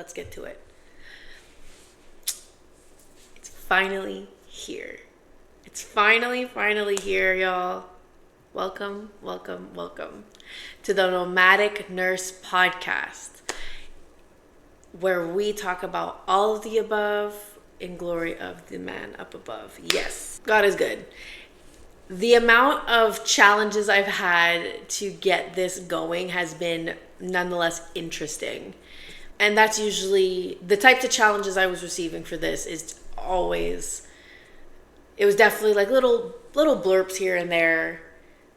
let's get to it. It's finally here. It's finally here, y'all. Welcome to the Nomadic Nurse Podcast, where we talk about all of the above in glory of the man up above. Yes, God is good. The amount of challenges I've had to get this going has been nonetheless interesting. And that's usually the types of challenges I was receiving for this is always, it was definitely like little blurps here and there,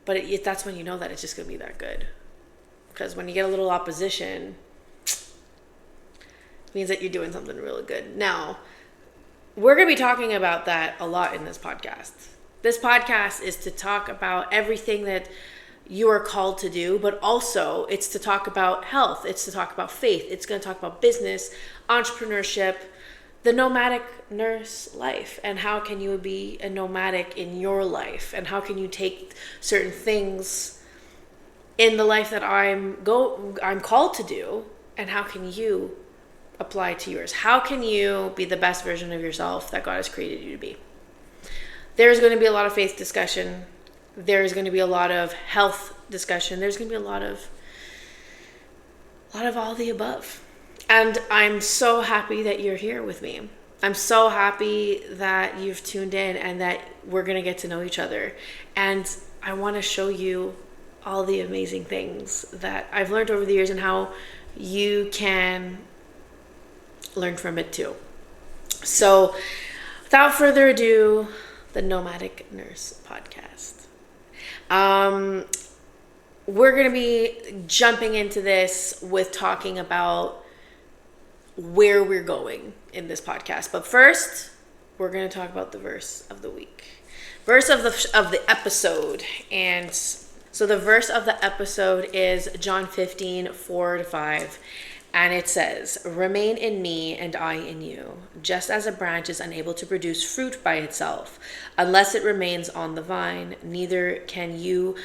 but that's when you know that it's just going to be that good. Because when you get a little opposition, it means that you're doing something really good. Now, we're going to be talking about that a lot in this podcast. This podcast is to talk about everything that you are called to do, but also it's to talk about health. It's to talk about faith. It's going to talk about business, entrepreneurship, the nomadic nurse life, and how can you be a nomadic in your life, and how can you take certain things in the life that I'm called to do, and how can you apply to yours? How can you be the best version of yourself that God has created you to be? There's going to be a lot of faith discussion. There's going to be a lot of health discussion. There's going to be a lot of all the above. And I'm so happy that you're here with me. I'm so happy that you've tuned in and that we're going to get to know each other. And I want to show you all the amazing things that I've learned over the years and how you can learn from it too. So without further ado, the Nomadic Nurse Podcast. We're going to be jumping into this with talking about where we're going in this podcast. But first, we're going to talk about the verse of the week. Verse of the episode. And so the verse of the episode is John 15:4-5. And it says, "Remain in me and I in you, just as a branch is unable to produce fruit by itself, unless it remains on the vine, neither can you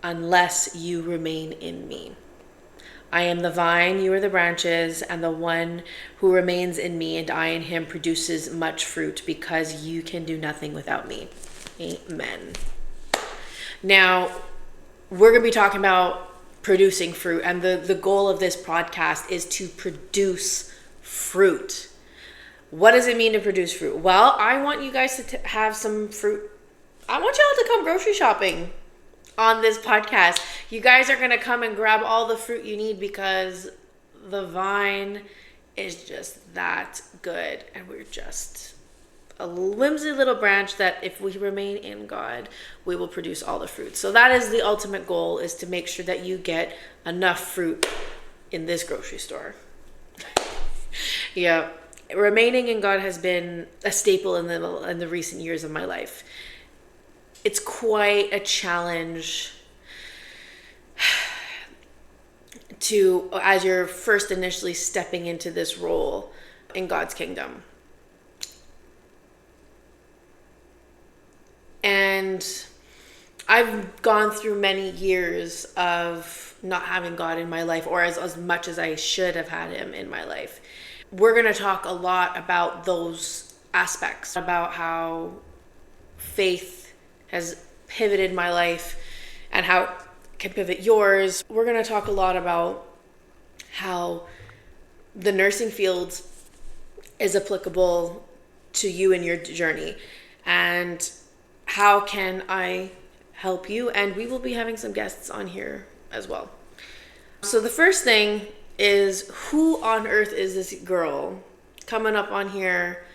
unless you remain in me. I am the vine, you are the branches, and the one who remains in me and I in him produces much fruit, because you can do nothing without me." Amen. Now, we're going to be talking about producing fruit, and the goal of this podcast is to produce fruit. What does it mean to produce fruit? Well, I want you guys to have some fruit. I want y'all to come grocery shopping on this podcast. You guys are going to come and grab all the fruit you need, because the vine is just that good, and we're just a whimsy little branch that if we remain in God, we will produce all the fruit. So that is the ultimate goal, is to make sure that you get enough fruit in this grocery store. Yeah, remaining in God has been a staple in the recent years of my life. It's quite a challenge to, as you're first initially stepping into this role in God's kingdom. And I've gone through many years of not having God in my life, or as much as I should have had him in my life. We're going to talk a lot about those aspects, about how faith has pivoted my life and how it can pivot yours. We're going to talk a lot about how the nursing field is applicable to you in your journey, and how can I help you? And we will be having some guests on here as well. So the first thing is, who on earth is this girl coming up on here,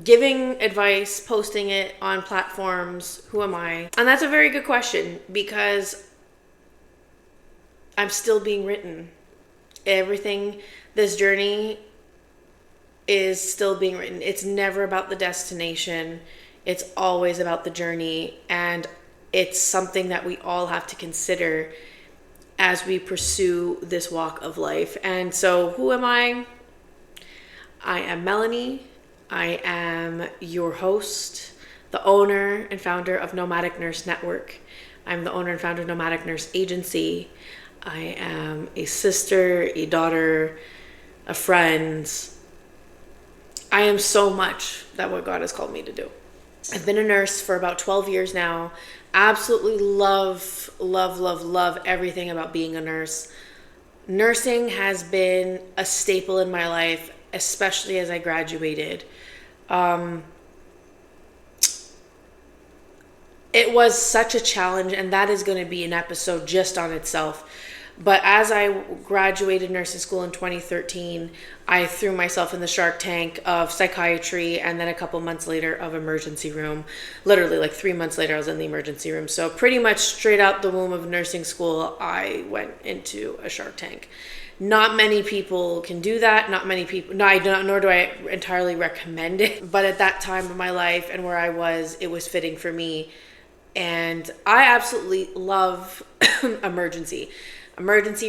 giving advice, posting it on platforms? Who am I? And that's a very good question, because I'm still being written. Everything, this journey is still being written. It's never about the destination. It's always about the journey. And it's something that we all have to consider as we pursue this walk of life. And so, who am I? I am Melanie. I am your host. the owner and founder of Nomadic Nurse Network. I'm the owner and founder of Nomadic Nurse Agency. I am a sister, a daughter, a friend. I am so much that what God has called me to do. I've been a nurse for about 12 years now. Absolutely love everything about being a nurse. Nursing has been a staple in my life, especially as I graduated. It was such a challenge, and that is going to be an episode just on itself. But as I graduated nursing school in 2013, I threw myself in the shark tank of psychiatry, and then a couple months later of emergency room. Literally like 3 months later, I was in the emergency room. So pretty much straight out the womb of nursing school, I went into a shark tank. Not many people can do that. Not many people, nor do I entirely recommend it. But at that time of my life and where I was, it was fitting for me. And I absolutely love emergency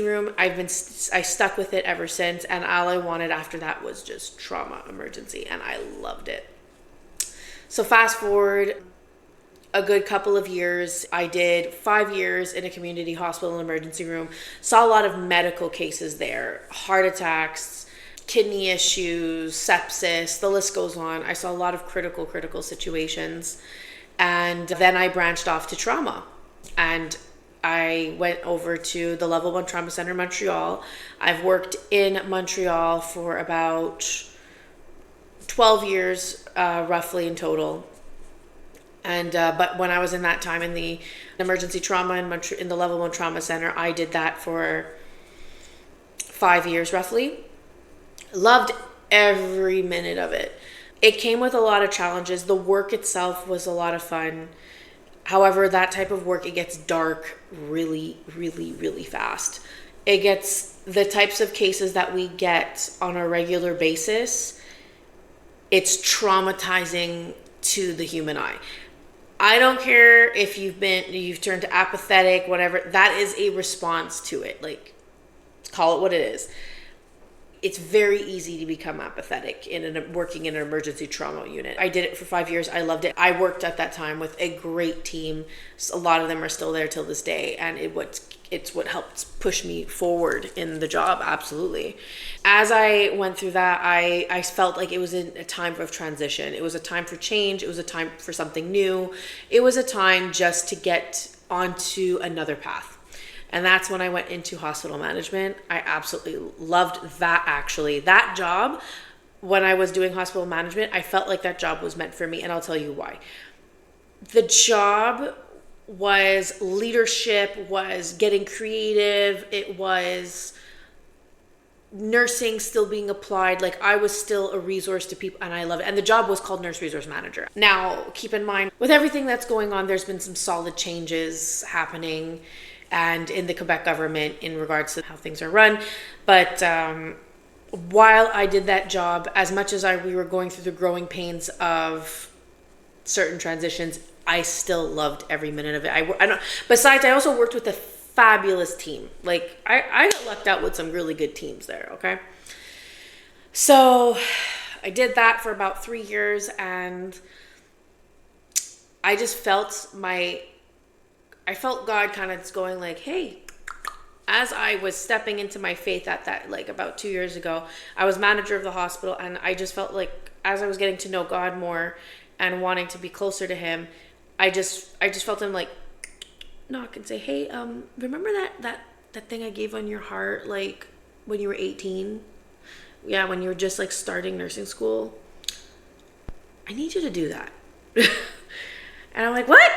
room. I stuck with it ever since, and all I wanted after that was just trauma emergency, and I loved it. So fast forward a good couple of years, I did 5 years in a community hospital emergency room, saw a lot of medical cases there, heart attacks, kidney issues, sepsis, the list goes on. I saw a lot of critical situations, and then I branched off to trauma, and I went over to the Level 1 Trauma Center in Montreal. I've worked in Montreal for about 12 years, roughly in total. And but when I was in that time in the emergency trauma in the Level 1 Trauma Center, I did that for 5 years roughly. Loved every minute of it. It came with a lot of challenges. The work itself was a lot of fun. However, that type of work, it gets dark really fast. It gets the types of cases that we get on a regular basis. It's traumatizing to the human eye. I don't care if you've turned to apathetic, whatever. That is a response to it. Like, call it what it is. It's very easy to become apathetic working in an emergency trauma unit. I did it for 5 years. I loved it. I worked at that time with a great team. A lot of them are still there till this day, and it's what helped push me forward in the job. Absolutely. As I went through that, I felt like it was a time of transition. It was a time for change. It was a time for something new. It was a time just to get onto another path. And that's when I went into hospital management. I absolutely loved that, actually. That job, when I was doing hospital management, I felt like that job was meant for me, and I'll tell you why. The job was leadership, was getting creative, it was nursing still being applied. Like, I was still a resource to people, and I love it. And the job was called Nurse Resource Manager. Now, keep in mind, with everything that's going on, there's been some solid changes happening and in the Quebec government in regards to how things are run. But while I did that job, as much as we were going through the growing pains of certain transitions, I still loved every minute of it. Besides, I also worked with a fabulous team. Like, I got lucked out with some really good teams there, okay? So I did that for about 3 years, and I just felt I felt God kind of going like, hey, as I was stepping into my faith at that, like about 2 years ago, I was manager of the hospital, and I just felt like as I was getting to know God more and wanting to be closer to him, I just felt him like knock and say, hey, remember that thing I gave on your heart, like when you were 18? Yeah, when you were just like starting nursing school. I need you to do that. And I'm like, what?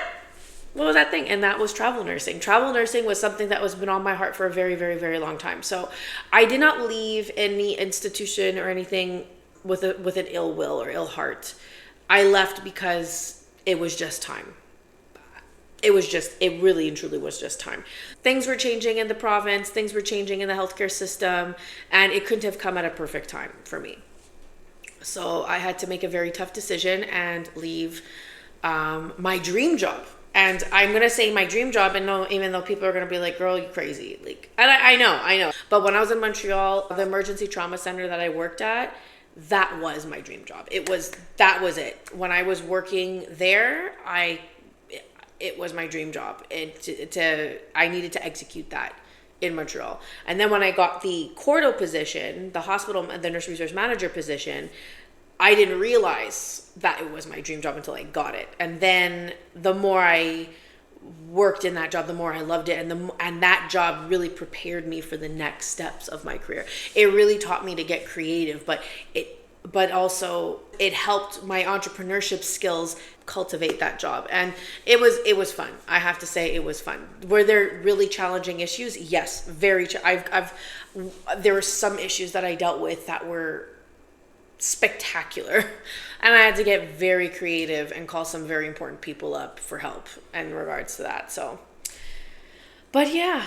What was that thing? And that was travel nursing. Travel nursing was something that was been on my heart for a very, very, very long time. So I did not leave any institution or anything with an ill will or ill heart. I left because it was just time. It really and truly was just time. Things were changing in the province. Things were changing in the healthcare system. And it couldn't have come at a perfect time for me. So I had to make a very tough decision and leave my dream job. And I'm going to say my dream job, and no, even though people are going to be like, girl, you crazy. Like, and I know. But when I was in Montreal, the emergency trauma center that I worked at, that was my dream job. That was it. When I was working there, it was my dream job. I needed to execute that in Montreal. And then when I got the Cordo position, the nurse resource manager position, I didn't realize that it was my dream job until I got it. And then the more I worked in that job, the more I loved it, and that job really prepared me for the next steps of my career. It really taught me to get creative, but also it helped my entrepreneurship skills cultivate that job. And it was fun. I have to say it was fun. Were there really challenging issues? Yes, there were some issues that I dealt with that were spectacular, and I had to get very creative and call some very important people up for help in regards to that. So, but yeah,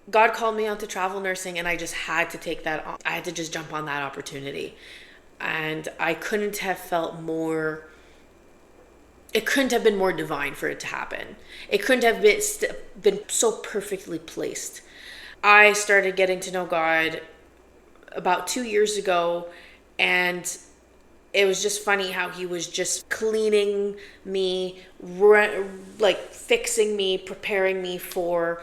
God called me onto travel nursing, and I just had to take that on. I had to just jump on that opportunity, and I couldn't have felt more. It couldn't have been more divine for it to happen. It couldn't have been so perfectly placed. I started getting to know God about 2 years ago, and it was just funny how he was just cleaning me, like fixing me, preparing me for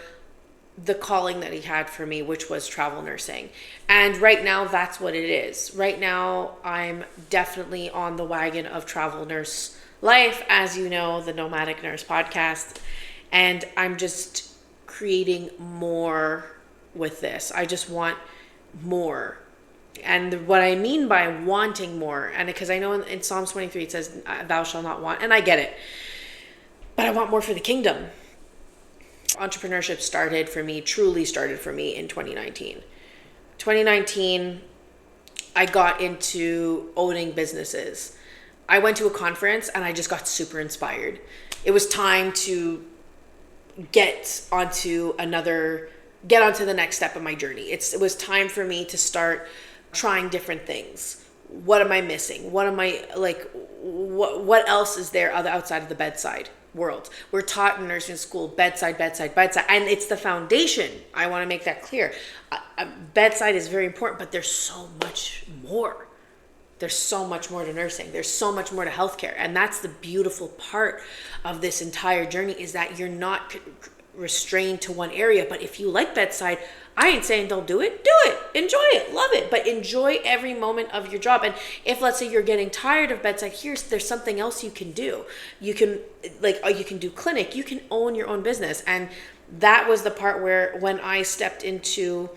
the calling that he had for me, which was travel nursing. And right now, that's what it is. Right now, I'm definitely on the wagon of travel nurse life, as you know, the Nomadic Nurse Podcast. And I'm just creating more with this. I just want more. And what I mean by wanting more, and because I know in Psalms 23 it says, thou shalt not want, and I get it, but I want more for the kingdom. Entrepreneurship truly started for me in 2019. 2019, I got into owning businesses. I went to a conference and I just got super inspired. It was time to get onto the next step of my journey. It was time for me to start trying different things. What am I missing? What else is there outside of the bedside world? We're taught in nursing school, bedside, and it's the foundation. I want to make that clear. Bedside is very important, but there's so much more. There's so much more to nursing. There's so much more to healthcare. And that's the beautiful part of this entire journey, is that you're not restrained to one area. But if you like bedside, I ain't saying don't do it. Do it. Enjoy it. Love it. But enjoy every moment of your job. And if, let's say, you're getting tired of bedside, there's something else you can do. You can do clinic. You can own your own business. And that was the part where, when I stepped into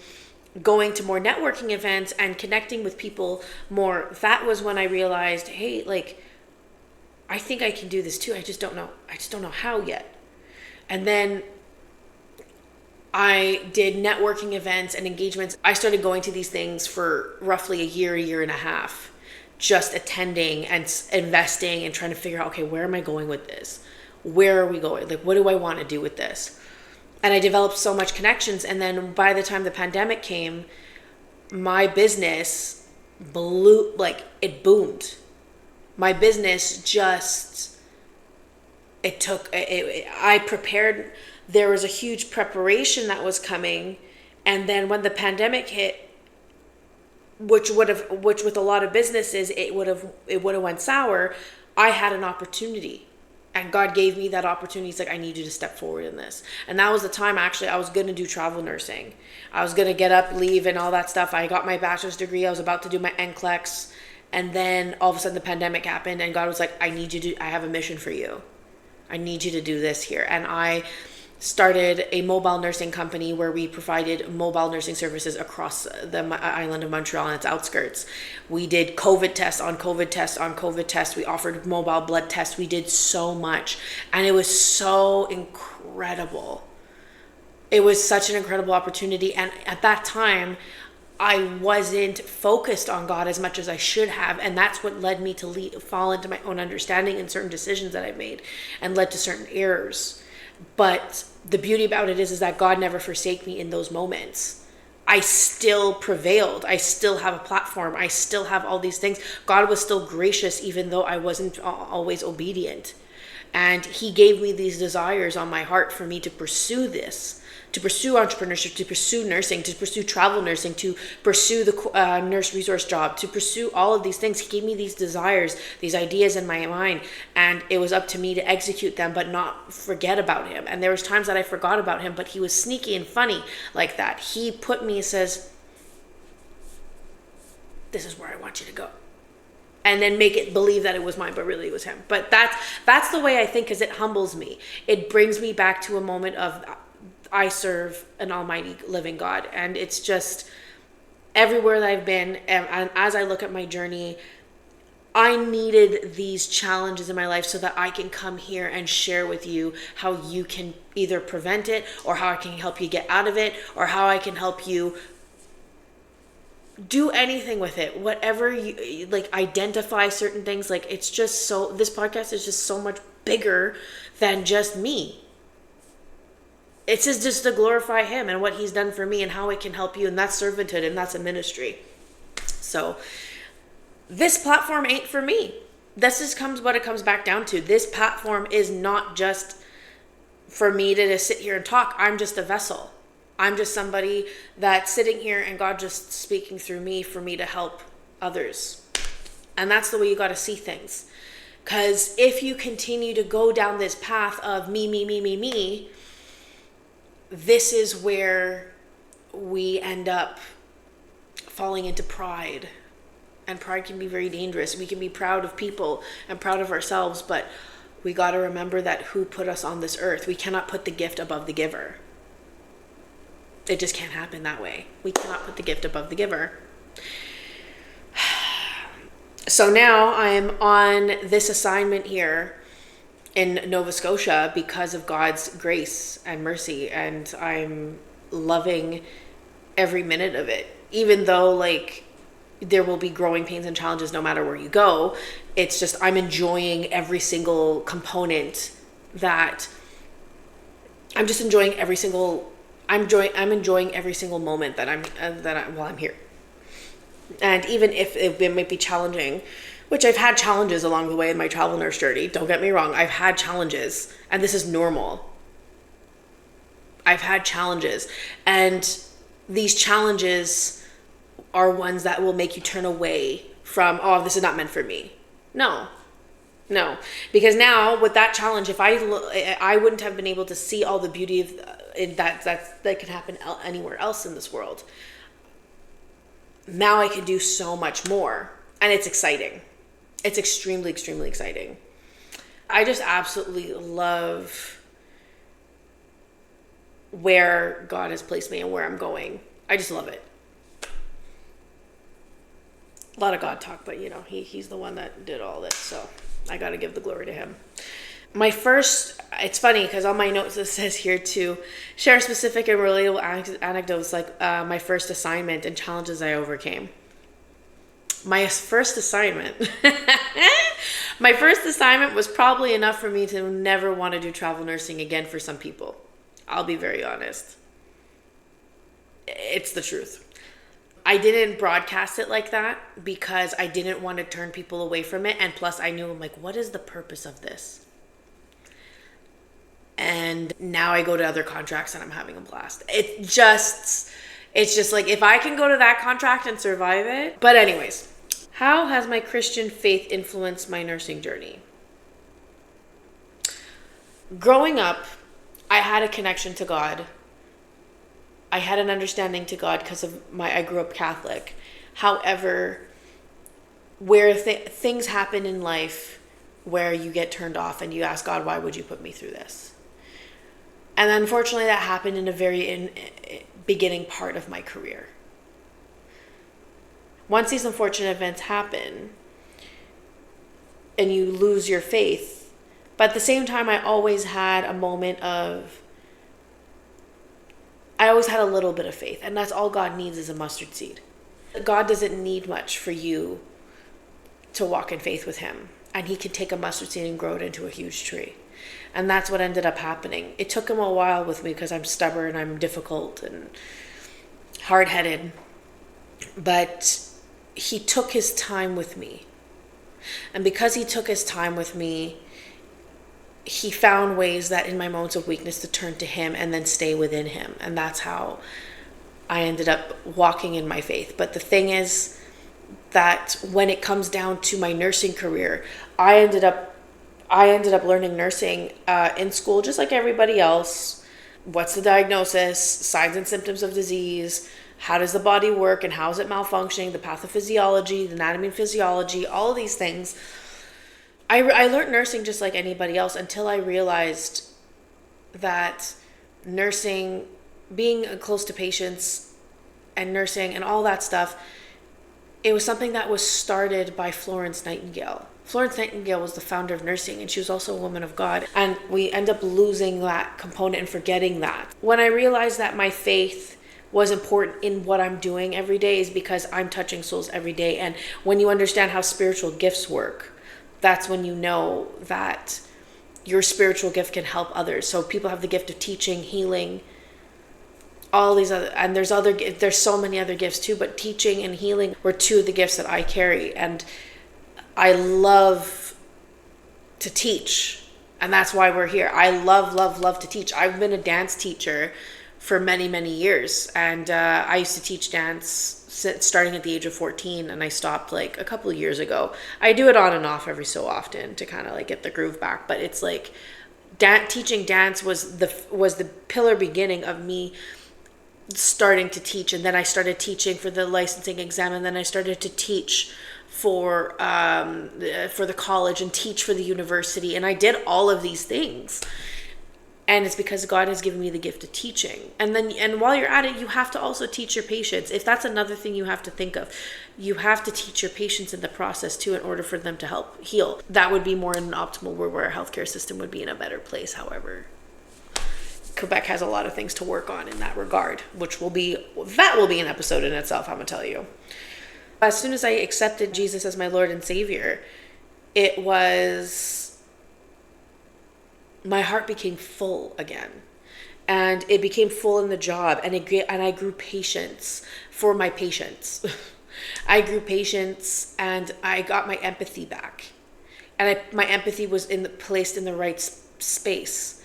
going to more networking events and connecting with people more, that was when I realized, hey, I think I can do this too. I just don't know how yet. And then I did networking events and engagements. I started going to these things for roughly a year and a half, just attending and investing and trying to figure out, okay, where am I going with this? Where are we going? What do I want to do with this? And I developed so much connections. And then by the time the pandemic came, my business it boomed. My business I prepared. There was a huge preparation that was coming. And then when the pandemic hit, which with a lot of businesses, it would have went sour, I had an opportunity. And God gave me that opportunity. He's like, I need you to step forward in this. And that was the time, actually, I was going to do travel nursing. I was going to get up, leave, and all that stuff. I got my bachelor's degree. I was about to do my NCLEX. And then all of a sudden the pandemic happened, and God was like, I have a mission for you. I need you to do this here. And I started a mobile nursing company where we provided mobile nursing services across the island of Montreal and its outskirts. We did COVID tests on COVID tests on COVID tests. We offered mobile blood tests. We did so much. And it was so incredible. It was such an incredible opportunity. And at that time, I wasn't focused on God as much as I should have. And that's what led me to fall into my own understanding and certain decisions that I made, and led to certain errors. But the beauty about it is that God never forsake me in those moments. I still prevailed. I still have a platform. I still have all these things. God was still gracious, even though I wasn't always obedient. And he gave me these desires on my heart for me to pursue this, to pursue entrepreneurship, to pursue nursing, to pursue travel nursing, to pursue the nurse resource job, to pursue all of these things. He gave me these desires, these ideas in my mind, and it was up to me to execute them, but not forget about him. And there was times that I forgot about him, but he was sneaky and funny like that. He put me, says, this is where I want you to go. And then make it believe that it was mine, but really it was him. But that's the way I think, because it humbles me. It brings me back to a moment of, I serve an almighty living God. And it's just everywhere that I've been, and as I look at my journey, I needed these challenges in my life so that I can come here and share with you how you can either prevent it, or how I can help you get out of it, or how I can help you do anything with it, whatever you like, identify certain things. Like, it's just so, this podcast is just so much bigger than just me. It's just to glorify him and what he's done for me and how it can help you. And that's servanthood, and that's a ministry. So this platform ain't for me. This is what it comes back down to. This platform is not just for me to just sit here and talk. I'm just a vessel. I'm just somebody that's sitting here, and God just speaking through me for me to help others. And that's the way you got to see things. Because if you continue to go down this path of me, this is where we end up falling into pride. And pride can be very dangerous. We can be proud of people and proud of ourselves, but we got to remember that who put us on this earth. We cannot put the gift above the giver. It just can't happen that way. We cannot put the gift above the giver. So now I'm on this assignment here in Nova Scotia because of God's grace and mercy, and I'm loving every minute of it. Even though, like, there will be growing pains and challenges no matter where you go, it's just I'm enjoying every single component that I'm just enjoying every single I'm enjoying every single moment that while I'm here. And even if it might be challenging, which I've had challenges along the way in my travel nurse journey, don't get me wrong, I've had challenges, and this is normal. I've had challenges, and these challenges are ones that will make you turn away from, oh, this is not meant for me. No, because now with that challenge, if I wouldn't have been able to see all the beauty of that can happen anywhere else in this world. Now I can do so much more, and it's exciting. It's extremely, extremely exciting. I just absolutely love where God has placed me and where I'm going. I just love it. A lot of God talk, but he's the one that did all this, so I got to give the glory to him. It's funny because on my notes it says here to share specific and relatable anecdotes, like my first assignment and challenges I overcame. My first assignment was probably enough for me to never want to do travel nursing again for some people. I'll be very honest. It's the truth. I didn't broadcast it like that because I didn't want to turn people away from it. And plus I knew, I'm like, what is the purpose of this? And now I go to other contracts and I'm having a blast. It's just like, if I can go to that contract and survive it. But anyways, how has my Christian faith influenced my nursing journey? Growing up, I had a connection to God. I had an understanding to God because I grew up Catholic. However, where things happen in life where you get turned off and you ask God, why would you put me through this? And unfortunately, that happened in a very beginning part of my career. Once these unfortunate events happen and you lose your faith, but at the same time, I always had a little bit of faith, and that's all God needs is a mustard seed. God doesn't need much for you to walk in faith with him, and he can take a mustard seed and grow it into a huge tree. And that's what ended up happening. It took him a while with me because I'm stubborn, I'm difficult and hard-headed, but he took his time with me. And because he took his time with me, he found ways that in my moments of weakness to turn to him and then stay within him. And that's how I ended up walking in my faith. But the thing is that when it comes down to my nursing career, I ended up learning nursing in school just like everybody else. What's the diagnosis, signs and symptoms of disease, how does the body work and how is it malfunctioning, the pathophysiology, the anatomy and physiology, all of these things. I learned nursing just like anybody else until I realized that nursing, being close to patients and nursing and all that stuff, it was something that was started by Florence Nightingale. Florence Nightingale was the founder of nursing, and she was also a woman of God. And we end up losing that component and forgetting that. When I realized that my faith was important in what I'm doing every day is because I'm touching souls every day. And when you understand how spiritual gifts work, that's when you know that your spiritual gift can help others. So people have the gift of teaching, healing, all these other, and there's so many other gifts too, but teaching and healing were two of the gifts that I carry. And I love to teach, and that's why we're here. I love to teach. I've been a dance teacher for many, many years, and I used to teach dance starting at the age of 14, and I stopped like a couple of years ago. I do it on and off every so often to kind of like get the groove back, but it's like teaching dance was the pillar beginning of me starting to teach. And then I started teaching for the licensing exam, and then I started to teach for the college and teach for the university, and I did all of these things. And it's because God has given me the gift of teaching. And while you're at it, you have to also teach your patients. If that's another thing you have to think of, you have to teach your patients in the process too in order for them to help heal. That would be more in an optimal world where our healthcare system would be in a better place. However, Quebec has a lot of things to work on in that regard, which will be an episode in itself, I'm gonna tell you. As soon as I accepted Jesus as my Lord and Savior, my heart became full again, and it became full in the job, and I grew patience for my patients. I grew patience, and I got my empathy back, and my empathy was placed in the right space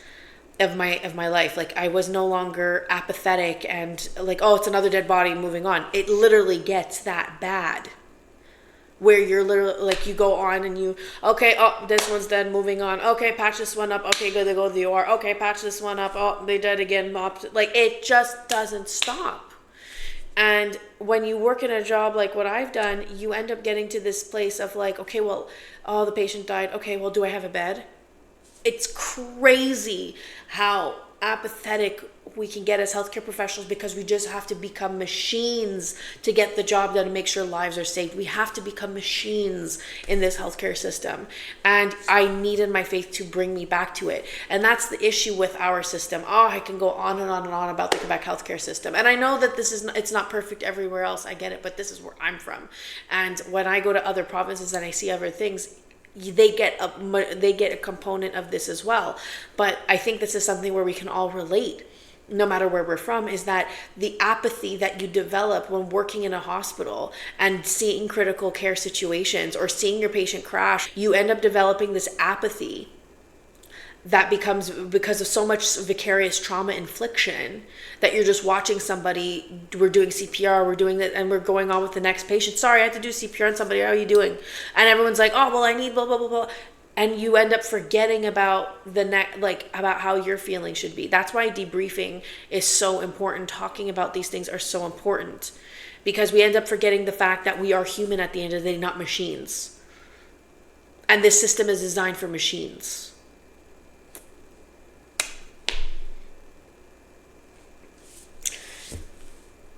of my life. Like, I was no longer apathetic and like, oh, it's another dead body, moving on. It literally gets that bad where you're literally like, you go on and okay, oh, this one's dead, moving on. Okay, patch this one up. Okay, good, they go to the OR. Okay, patch this one up. Oh, they dead again. Like, it just doesn't stop. And when you work in a job like what I've done, you end up getting to this place of like, okay, well, oh, the patient died. Okay, well, do I have a bed? It's crazy how apathetic we can get as healthcare professionals, because we just have to become machines to get the job done and make sure lives are saved. We have to become machines in this healthcare system. And I needed my faith to bring me back to it. And that's the issue with our system. Oh, I can go on and on and on about the Quebec healthcare system. And I know that it's not perfect everywhere else. I get it, but this is where I'm from. And when I go to other provinces and I see other things, they get a component of this as well. But I think this is something where we can all relate, no matter where we're from, is that the apathy that you develop when working in a hospital and seeing critical care situations or seeing your patient crash, you end up developing this apathy that becomes because of so much vicarious trauma infliction that you're just watching somebody, we're doing CPR, we're doing that, and we're going on with the next patient. Sorry, I had to do CPR on somebody. How are you doing? And everyone's like, oh, well, I need blah, blah, blah, blah. And you end up forgetting about about how your feeling should be. That's why debriefing is so important. Talking about these things are so important, because we end up forgetting the fact that we are human at the end of the day, not machines. And this system is designed for machines.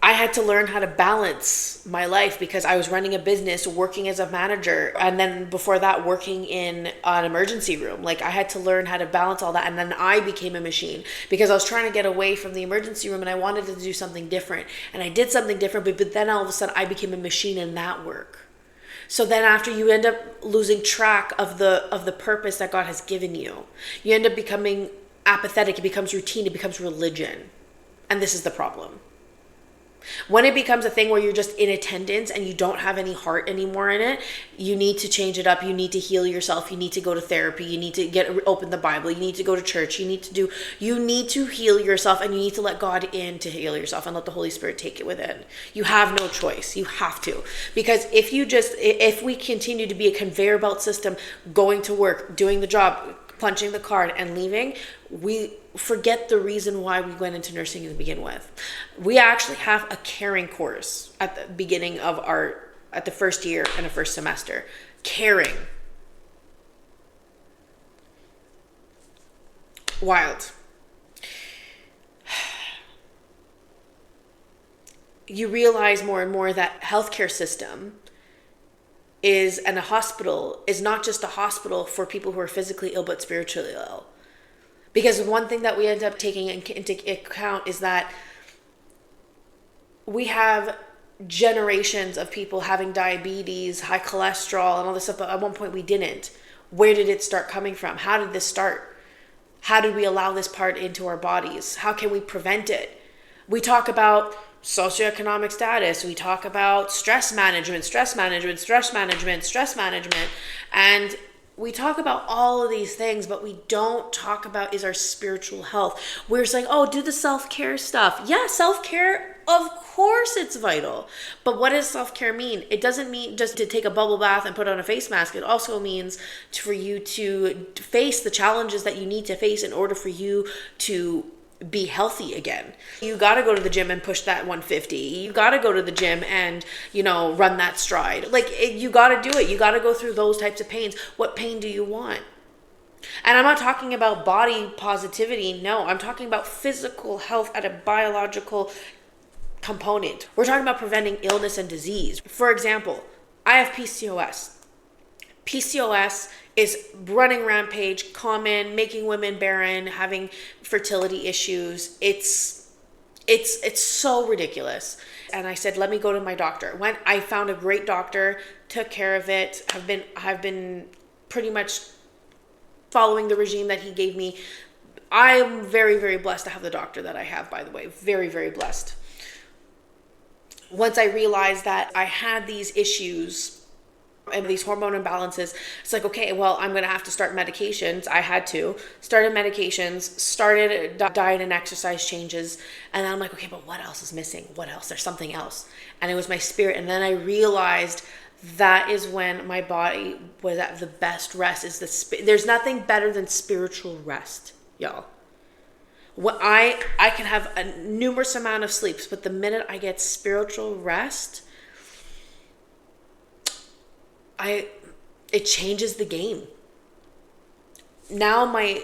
I had to learn how to balance my life because I was running a business, working as a manager, and then before that working in an emergency room. Like, I had to learn how to balance all that, and then I became a machine because I was trying to get away from the emergency room and I wanted to do something different, and I did something different, but then all of a sudden I became a machine in that work. So then after, you end up losing track of the purpose that God has given you. You end up becoming apathetic. It becomes routine. It becomes religion. And this is the problem. When it becomes a thing where you're just in attendance and you don't have any heart anymore in it, you need to change it up. You need to heal yourself. You need to go to therapy. You need to open the Bible. You need to go to church. You need to heal yourself, and you need to let God in to heal yourself and let the Holy Spirit take it within. You have no choice. You have to. Because if we continue to be a conveyor belt system, going to work, doing the job, punching the card and leaving, we forget the reason why we went into nursing to begin with. We actually have a caring course at the beginning of at the first year and the first semester. Caring. Wild. You realize more and more that healthcare system and a hospital is not just a hospital for people who are physically ill but spiritually ill. Because one thing that we end up taking into account is that we have generations of people having diabetes, high cholesterol, and all this stuff, but at one point we didn't. Where did it start coming from? How did this start? How did we allow this part into our bodies? How can we prevent it? We talk about socioeconomic status. We talk about stress management, and we talk about all of these things, but we don't talk about is our spiritual health. We're just like, oh, do the self-care stuff. Yeah, self-care, of course it's vital. But what does self-care mean? It doesn't mean just to take a bubble bath and put on a face mask. It also means for you to face the challenges that you need to face in order for you to be healthy again. You got to go to the gym and push that 150. You got to go to the gym and, run that stride. You got to do it. You got to go through those types of pains. What pain do you want? And I'm not talking about body positivity. No, I'm talking about physical health at a biological component. We're talking about preventing illness and disease. For example, I have PCOS. PCOS is running rampage, common, making women barren, having fertility issues. It's so ridiculous. And I said, let me go to my doctor. When I found a great doctor, took care of it, have been pretty much following the regime that he gave me. I'm very, very blessed to have the doctor that I have, by the way. Very, very blessed. Once I realized that I had these issues and these hormone imbalances, it's like, okay, well, I'm going to have to start medications. I had to. Started medications, started diet and exercise changes. And then I'm like, okay, but what else is missing? What else? There's something else. And it was my spirit. And then I realized that is when my body was at the best rest. There's nothing better than spiritual rest, y'all. What I can have a numerous amount of sleeps, but the minute I get spiritual rest, it changes the game. Now my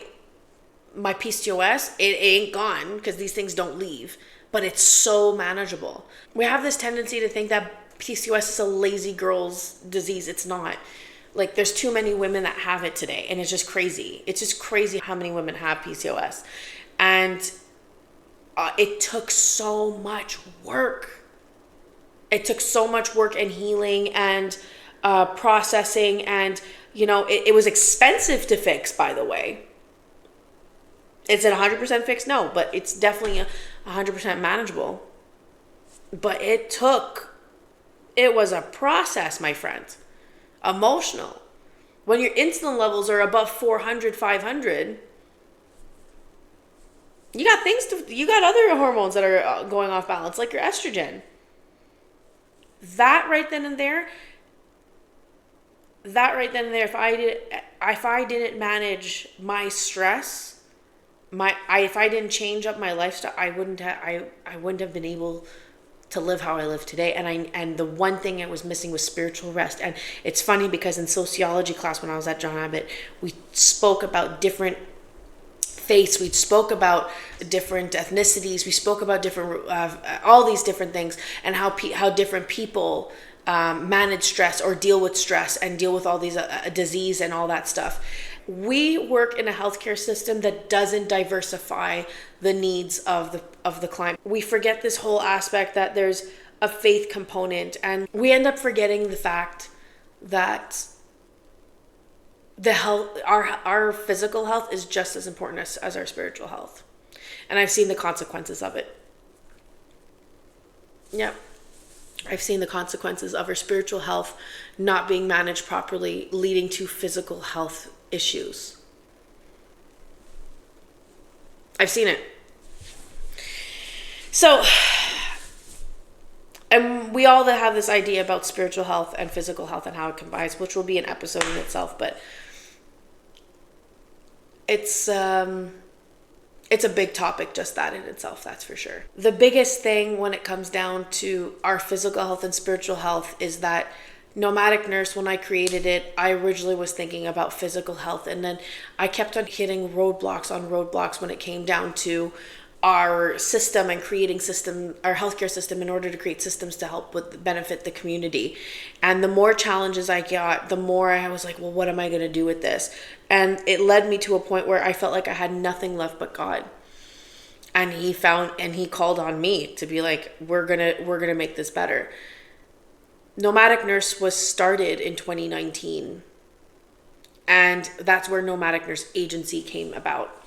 PCOS, it ain't gone because these things don't leave, but it's so manageable. We have this tendency to think that PCOS is a lazy girl's disease. It's not. There's too many women that have it today, and it's just crazy. It's just crazy how many women have PCOS. And it took so much work. It took so much work and healing and processing, and it was expensive to fix, by the way. Is it 100% fixed? No, but it's definitely 100% manageable. But it was a process, my friend. Emotional. When your insulin levels are above 400, 500, you got other hormones that are going off balance, like your estrogen. That right then and there, if I didn't manage my stress, if I didn't change up my lifestyle, I wouldn't have been able to live how I live today. And the one thing I was missing was spiritual rest. And it's funny because in sociology class when I was at John Abbott, we spoke about different faiths, we spoke about different ethnicities, we spoke about different all these different things, and how different people manage stress or deal with stress and deal with all these disease and all that stuff. We work in a healthcare system that doesn't diversify the needs of the client. We forget this whole aspect that there's a faith component, and we end up forgetting the fact that the health, our physical health is just as important as our spiritual health. And I've seen the consequences of it. Yep. I've seen the consequences of our spiritual health not being managed properly, leading to physical health issues. I've seen it. So, and we all have this idea about spiritual health and physical health and how it combines, which will be an episode in itself, but it's a big topic, just that in itself, that's for sure. The biggest thing when it comes down to our physical health and spiritual health is that Nomadic Nurse, when I created it, I originally was thinking about physical health, and then I kept on hitting roadblocks on roadblocks when it came down to our system and creating our healthcare system, in order to create systems to help with benefit the community. And the more challenges I got, the more I was like, well, what am I going to do with this? And it led me to a point where I felt like I had nothing left but God. And he called on me to be like, we're going to make this better. Nomadic Nurse was started in 2019. And that's where Nomadic Nurse Agency came about.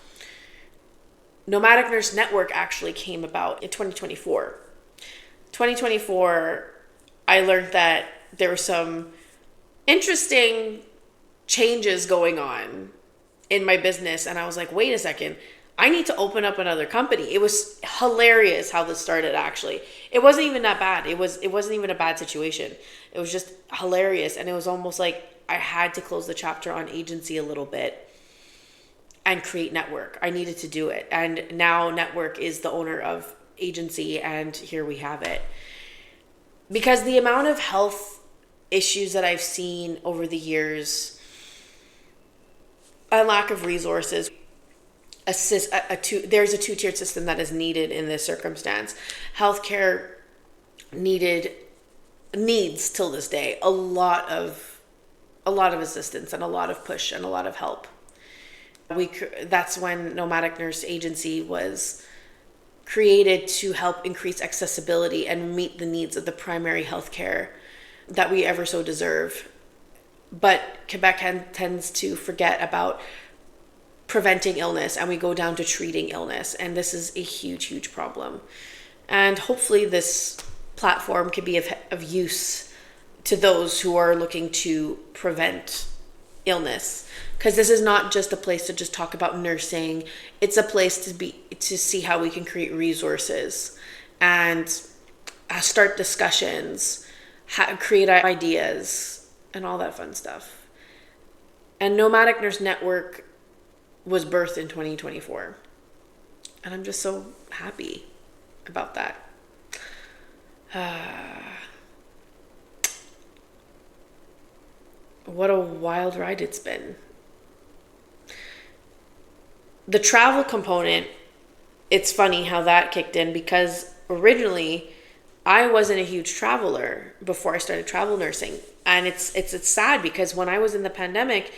Nomadic Nurse Network actually came about in 2024. 2024, I learned that there were some interesting changes going on in my business. And I was like, wait a second, I need to open up another company. It was hilarious how this started, actually. It wasn't even that bad. It wasn't even a bad situation. It was just hilarious. And it was almost like I had to close the chapter on agency a little bit and create Network. I needed to do it. And now Network is the owner of agency, and here we have it. Because the amount of health issues that I've seen over the years, a lack of resources, there's a two-tiered system that is needed in this circumstance. Healthcare needs till this day a lot of assistance and a lot of push and a lot of help. That's when Nomadic Nurse Agency was created, to help increase accessibility and meet the needs of the primary healthcare that we ever so deserve. But Quebec tends to forget about preventing illness, and we go down to treating illness. And this is a huge, huge problem. And hopefully this platform could be of use to those who are looking to prevent illness. Because this is not just a place to just talk about nursing. It's a place to see how we can create resources and start discussions, create ideas, and all that fun stuff. And Nomadic Nurse Network was birthed in 2024. And I'm just so happy about that. What a wild ride it's been. The travel component, it's funny how that kicked in, because originally I wasn't a huge traveler before I started travel nursing. And it's sad, because when I was in the pandemic,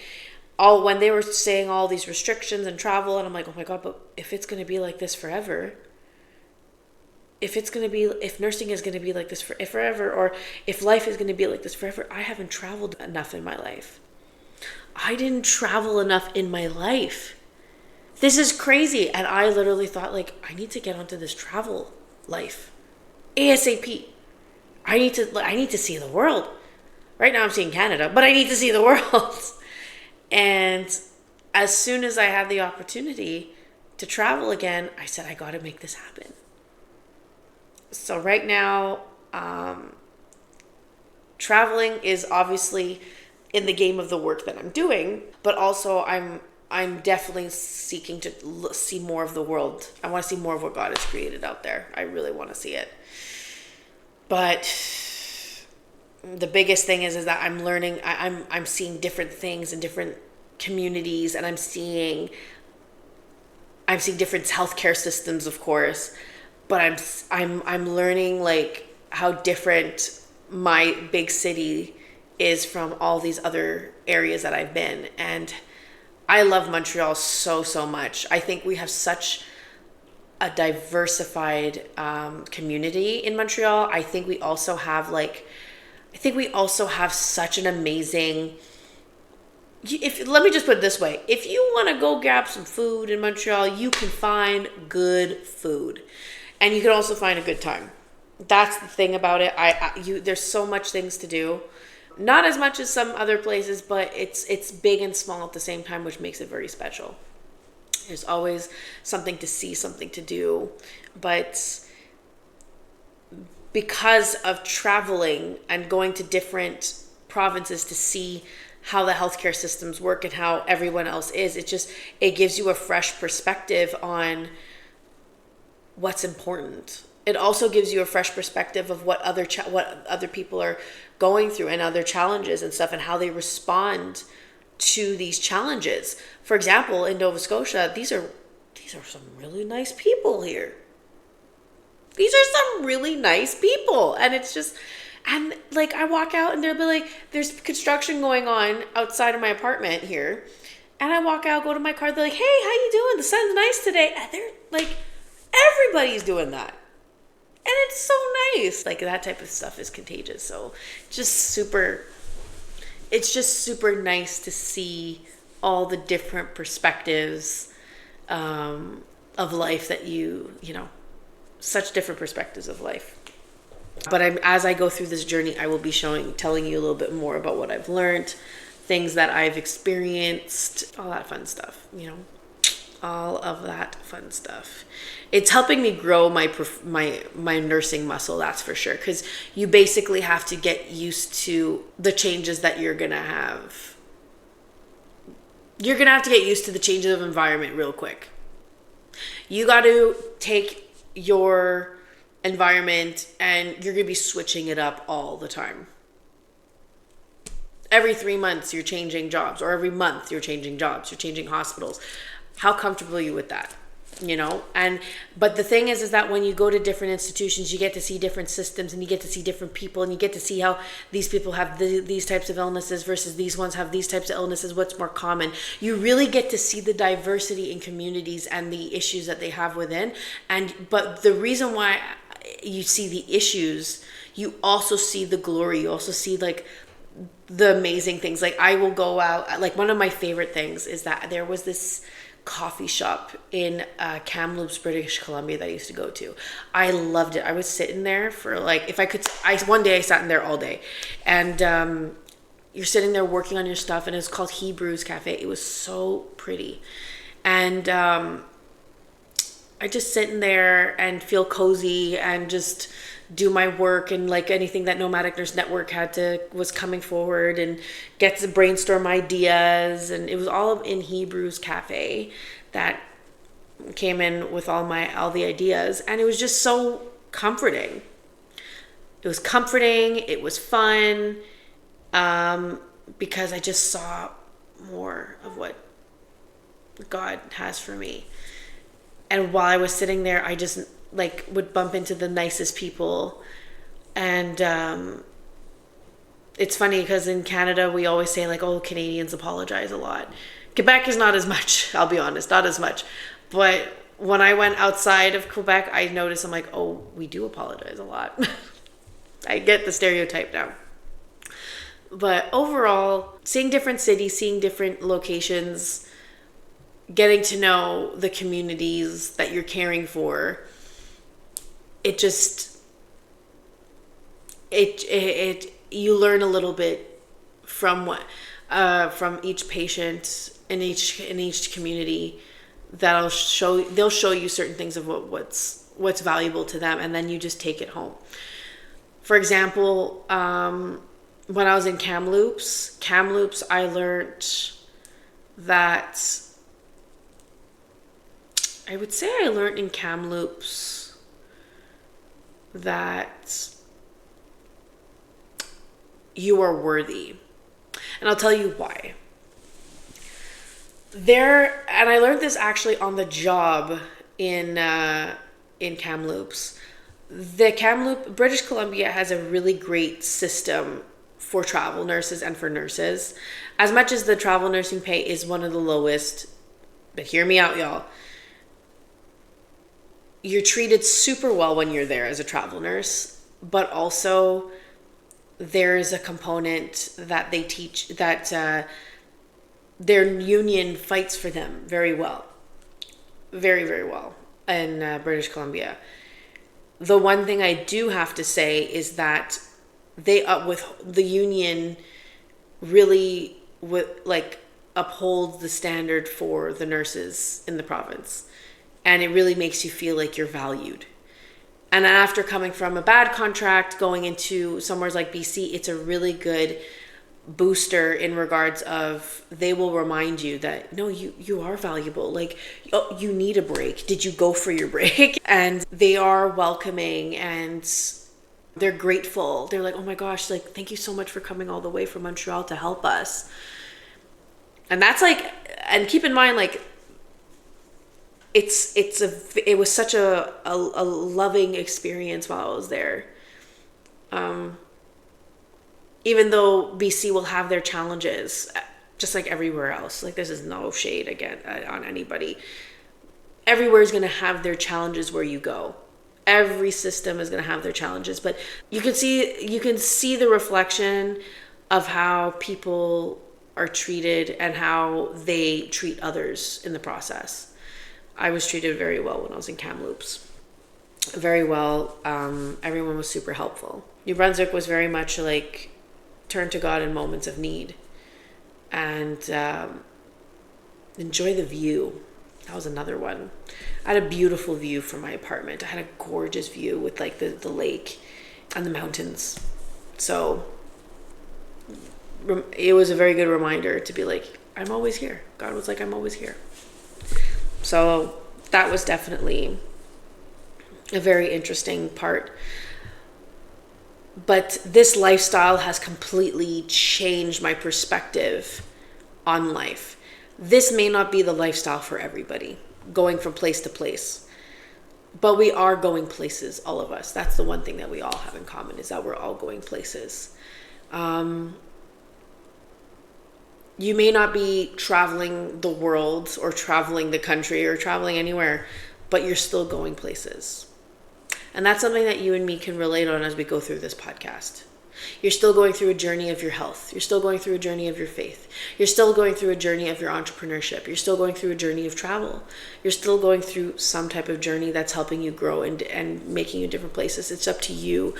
when they were saying all these restrictions and travel, and I'm like, oh my God, but if it's going to be like this forever, if nursing is going to be like this forever, or if life is going to be like this forever, I haven't traveled enough in my life. I didn't travel enough in my life. This is crazy. And I literally thought, like, I need to get onto this travel life ASAP. I need to see the world. Right now I'm seeing Canada, but I need to see the world. And as soon as I had the opportunity to travel again, I said, I got to make this happen. So right now, traveling is obviously in the game of the work that I'm doing, but also I'm definitely seeking to see more of the world. I want to see more of what God has created out there. I really want to see it. But the biggest thing is that I'm learning. I'm seeing different things in different communities, and I'm seeing different healthcare systems, of course. But I'm learning, like, how different my big city is from all these other areas that I've been. And I love Montreal so, so much. I think we have such a diversified community in Montreal. I think we also have such an amazing... let me just put it this way. If you want to go grab some food in Montreal, you can find good food. And you can also find a good time. That's the thing about it. There's so much things to do. Not as much as some other places, but it's big and small at the same time, which makes it very special. There's always something to see, something to do. But because of traveling and going to different provinces to see how the healthcare systems work and how everyone else is, it gives you a fresh perspective on what's important. It also gives you a fresh perspective of what other people are going through and other challenges and stuff, and how they respond to these challenges. For example, in Nova Scotia, these are some really nice people here. These are some really nice people, and it's just, and like I walk out and they'll be like, there's construction going on outside of my apartment here, and I walk out, go to my car, they're like, hey, how you doing? The sun's nice today. And they're like, everybody's doing that. And it's so nice. Like, that type of stuff is contagious. So it's just super nice to see all the different perspectives of life that such different perspectives of life. But as I go through this journey, I will be telling you a little bit more about what I've learned, things that I've experienced, all that fun stuff, all of that fun stuff. It's helping me grow my nursing muscle, that's for sure. Because you basically have to get used to the changes that you're going to have. You're going to have to get used to the changes of environment real quick. You got to take your environment and you're going to be switching it up all the time. Every 3 months you're changing jobs, or every month you're changing jobs, you're changing hospitals. How comfortable are you with that? But the thing is that when you go to different institutions, you get to see different systems, and you get to see different people, and you get to see how these people have these types of illnesses versus these ones have these types of illnesses, what's more common. You really get to see the diversity in communities and the issues that they have within. But the reason why you see the issues, you also see the glory, you also see like the amazing things. Like, I will go out, like, one of my favorite things is that there was this coffee shop in Kamloops, British Columbia that I used to go to. I loved it. I was sitting there for like, one day I sat in there all day, and you're sitting there working on your stuff, and it's called Hebrews Cafe. It was so pretty, and I just sit in there and feel cozy and just do my work, and like anything that Nomadic Nurse Network was coming forward and get to brainstorm ideas. And it was all in Hebrews Cafe that came in with all the ideas, and it was just so comforting. It was comforting, it was fun, because I just saw more of what God has for me. And while I was sitting there, I just like would bump into the nicest people. And it's funny because in Canada we always say like, oh, Canadians apologize a lot. Quebec is not as much, I'll be honest, not as much. But when I went outside of Quebec, I noticed, I'm like, oh, we do apologize a lot. I get the stereotype now. But overall, seeing different cities, seeing different locations, getting to know the communities that you're caring for, you learn a little bit from each patient in each community. They'll show you certain things of what's valuable to them, and then you just take it home. For example, when I was in Kamloops, I learned that, I would say I learned in Kamloops that you are worthy. And I'll tell you why. And I learned this actually on the job in Kamloops. British Columbia has a really great system for travel nurses and for nurses. As much as the travel nursing pay is one of the lowest, but hear me out, y'all. You're treated super well when you're there as a travel nurse, but also there's a component that they teach that their union fights for them very well. Very, very well in British Columbia. The one thing I do have to say is that they with the union really upholds the standard for the nurses in the province, and it really makes you feel like you're valued. And then after coming from a bad contract, going into somewhere like BC, it's a really good booster in regards of they will remind you that no, you are valuable. Like, oh, you need a break. Did you go for your break? And they are welcoming and they're grateful. They're like, oh my gosh, like, thank you so much for coming all the way from Montreal to help us. And that's like, and keep in mind, like, it was such a loving experience while I was there. Even though BC will have their challenges, just like everywhere else. Like, this is no shade again on anybody. Everywhere is going to have their challenges where you go. Every system is going to have their challenges, but you can see the reflection of how people are treated and how they treat others in the process. I was treated very well when I was in Kamloops. Very well. Everyone was super helpful. New Brunswick was very much like turn to God in moments of need and enjoy the view. That was another one. I had a beautiful view from my apartment. I had a gorgeous view with like the lake and the mountains. So it was a very good reminder to be like, I'm always here. God was like, I'm always here. So that was definitely a very interesting part. But this lifestyle has completely changed my perspective on life. This may not be the lifestyle for everybody, going from place to place. But we are going places, all of us. That's the one thing that we all have in common, is that we're all going places. You may not be traveling the world or traveling the country or traveling anywhere, but you're still going places. And that's something that you and me can relate on as we go through this podcast. You're still going through a journey of your health. You're still going through a journey of your faith. You're still going through a journey of your entrepreneurship. You're still going through a journey of travel. You're still going through some type of journey that's helping you grow and making you different places. It's up to you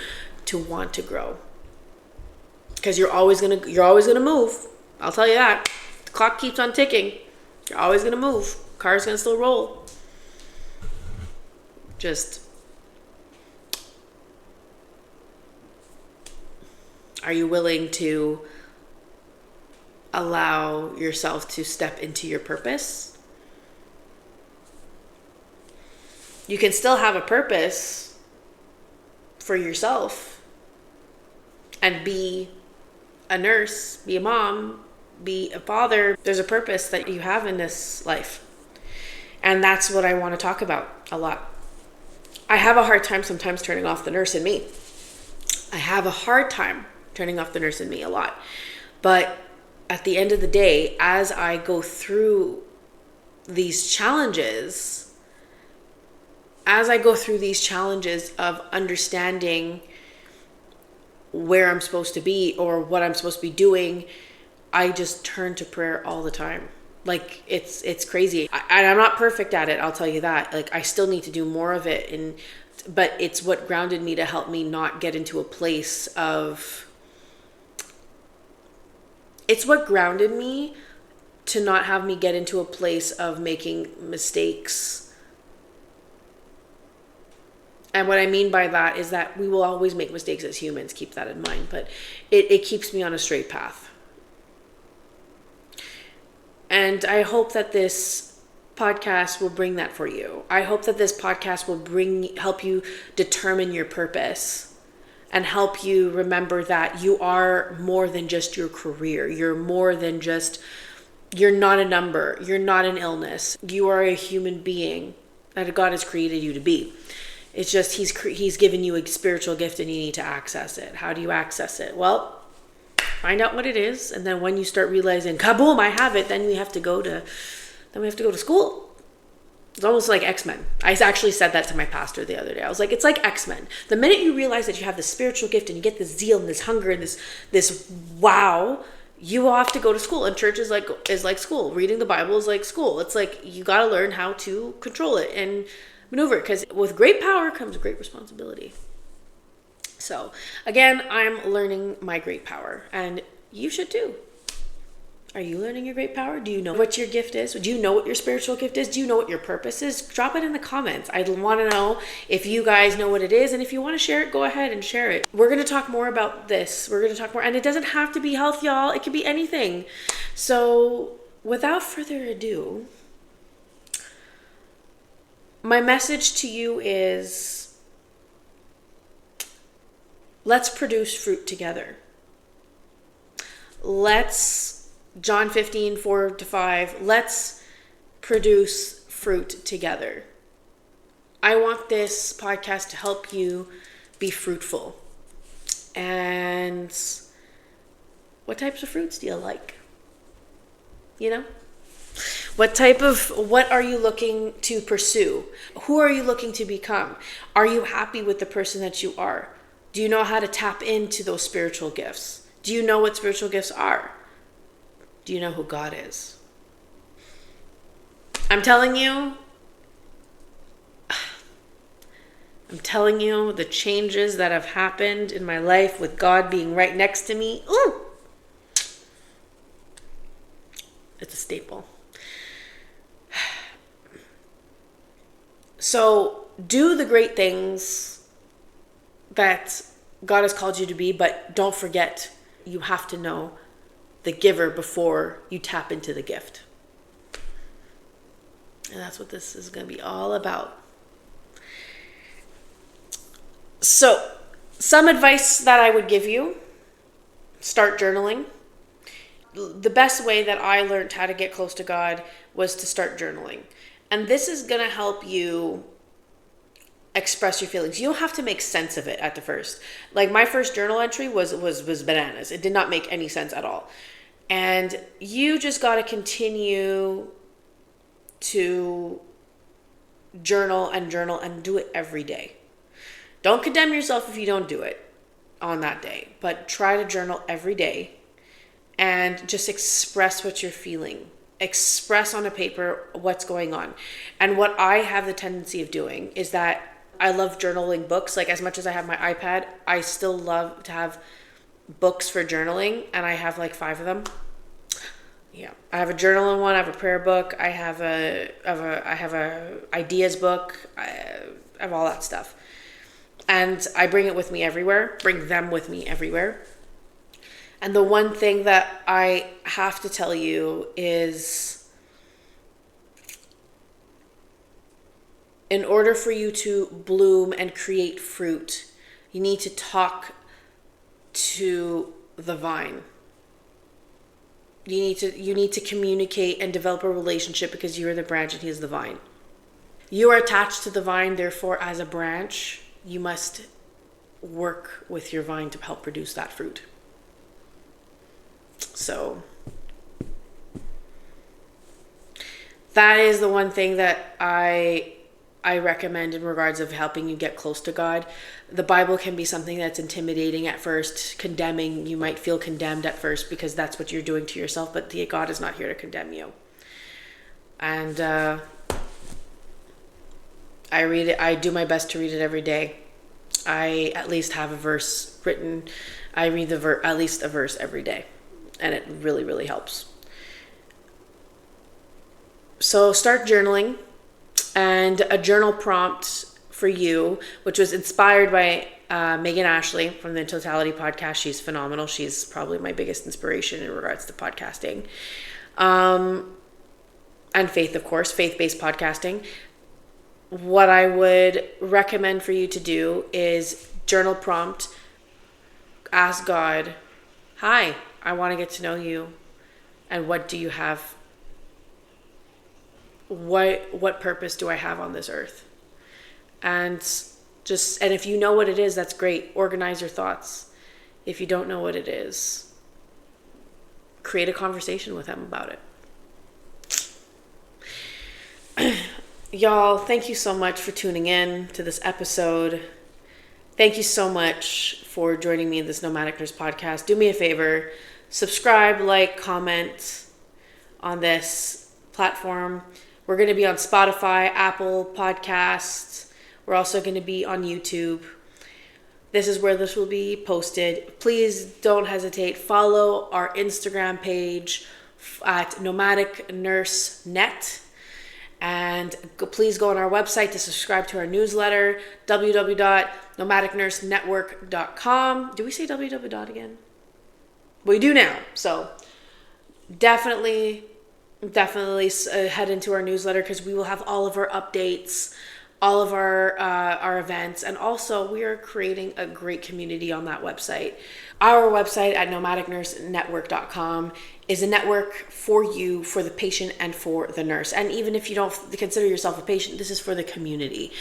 to want to grow. Because you're always gonna move. I'll tell you that. The clock keeps on ticking. You're always gonna move. Car's gonna still roll. Just, are you willing to allow yourself to step into your purpose? You can still have a purpose for yourself and be a nurse, be a mom, be a father. There's a purpose that you have in this life. And that's what I want to talk about a lot. I have a hard time sometimes turning off the nurse in me. I have a hard time turning off the nurse in me a lot. But at the end of the day, as I go through these challenges of understanding where I'm supposed to be or what I'm supposed to be doing, I just turn to prayer all the time. Like, it's crazy. I'm not perfect at it, I'll tell you that. Like, I still need to do more of it, but it's what grounded me to help me not get into a place of... It's what grounded me to not have me get into a place of making mistakes. And what I mean by that is that we will always make mistakes as humans, keep that in mind, but it keeps me on a straight path. And I hope that this podcast will bring that for you. I hope that this podcast will help you determine your purpose and help you remember that you are more than just your career. You're more than just, you're not a number. You're not an illness. You are a human being that God has created you to be. It's just he's given you a spiritual gift and you need to access it. How do you access it? Well, find out what it is, and then when you start realizing, kaboom, I have it, then we have to go to school. It's almost like X-Men. I actually said that to my pastor the other day. I was like, it's like X-Men. The minute you realize that you have this spiritual gift and you get this zeal and this hunger and this wow, you will have to go to school. And church is like school. Reading the Bible is like school. It's like you got to learn how to control it and maneuver, because with great power comes great responsibility. So again, I'm learning my great power, and you should too. Are you learning your great power? Do you know what your gift is? Do you know what your spiritual gift is? Do you know what your purpose is? Drop it in the comments. I'd want to know if you guys know what it is. And if you want to share it, go ahead and share it. We're going to talk more about this. We're going to talk more. And it doesn't have to be health, y'all. It could be anything. So without further ado, my message to you is, let's produce fruit together. John 15, 4-5, let's produce fruit together. I want this podcast to help you be fruitful. And what types of fruits do you like? You know? What are you looking to pursue? Who are you looking to become? Are you happy with the person that you are? Do you know how to tap into those spiritual gifts? Do you know what spiritual gifts are? Do you know who God is? I'm telling you the changes that have happened in my life with God being right next to me. Ooh, it's a staple. So do the great things that God has called you to be, but don't forget, you have to know the giver before you tap into the gift. And that's what this is going to be all about. So, some advice that I would give you: start journaling. The best way that I learned how to get close to God was to start journaling. And this is going to help you express your feelings. You don't have to make sense of it at the first. Like, my first journal entry was bananas. It did not make any sense at all. And you just got to continue to journal and do it every day. Don't condemn yourself if you don't do it on that day, but try to journal every day and just express what you're feeling. Express on a paper what's going on. And what I have the tendency of doing is that I love journaling books. Like, as much as I have my iPad, I still love to have books for journaling, and I have like 5 of them. Yeah, I have a journaling one. I have a prayer book. I have a ideas book. I have all that stuff, and I bring it with me everywhere. Bring them with me everywhere. And the one thing that I have to tell you is, in order for you to bloom and create fruit, you need to talk to the vine. You need to communicate and develop a relationship, because you are the branch and he is the vine. You are attached to the vine, therefore, as a branch, you must work with your vine to help produce that fruit. So that is the one thing that I recommend in regards of helping you get close to God. The Bible can be something that's intimidating at first, condemning. You might feel condemned at first because that's what you're doing to yourself, but God is not here to condemn you. And I read it. I do my best to read it every day. I at least have a verse written. I read at least a verse every day, and it really, really helps. So start journaling. And a journal prompt for you, which was inspired by Megan Ashley from the Totality Podcast. She's phenomenal. She's probably my biggest inspiration in regards to podcasting. And faith, of course, faith-based podcasting. What I would recommend for you to do is journal prompt, ask God, hi, I want to get to know you. And what do you have? What purpose do I have on this earth? And if you know what it is, that's great. Organize your thoughts. If you don't know what it is, create a conversation with him about it. Y'all, thank you so much for tuning in to this episode. Thank you so much for joining me in this Nomadic Nurse Podcast. Do me a favor, subscribe, like, comment on this platform. We're going to be on Spotify, Apple Podcasts. We're also going to be on YouTube. This is where this will be posted. Please don't hesitate. Follow our Instagram page at Nomadic Nurse Net. And please go on our website to subscribe to our newsletter, www.nomadicnursenetwork.com. Do we say www again? We do now. So definitely head into our newsletter, because we will have all of our updates, all of our events, and also we are creating a great community on that website. Our website at nomadicnursenetwork.com is a network for you, for the patient, and for the nurse. And even if you don't consider yourself a patient, this is for the community.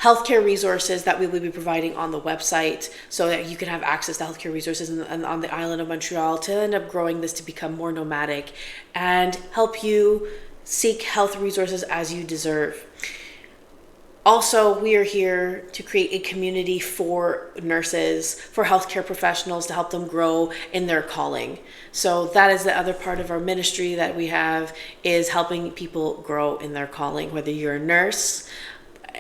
Healthcare resources that we will be providing on the website, so that you can have access to healthcare resources on the island of Montreal, to end up growing this to become more nomadic and help you seek health resources as you deserve. Also, we are here to create a community for nurses, for healthcare professionals, to help them grow in their calling. So that is the other part of our ministry that we have, is helping people grow in their calling, whether you're a nurse,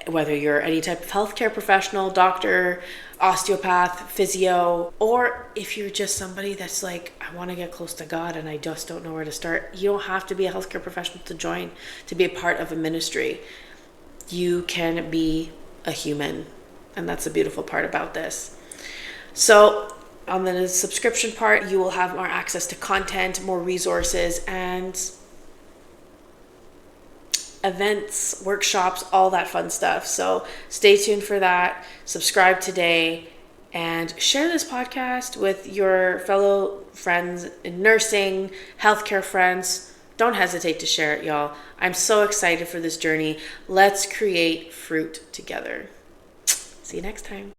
whether you're any type of healthcare professional, doctor, osteopath, physio, or if you're just somebody that's like, I want to get close to God and I just don't know where to start. You don't have to be a healthcare professional to join, to be a part of a ministry. You can be a human, and that's the beautiful part about this. So on the subscription part, you will have more access to content, more resources, and events, workshops, all that fun stuff. So stay tuned for that. Subscribe today and share this podcast with your fellow friends in nursing, healthcare friends. Don't hesitate to share it, y'all. I'm so excited for this journey. Let's create fruit together. See you next time.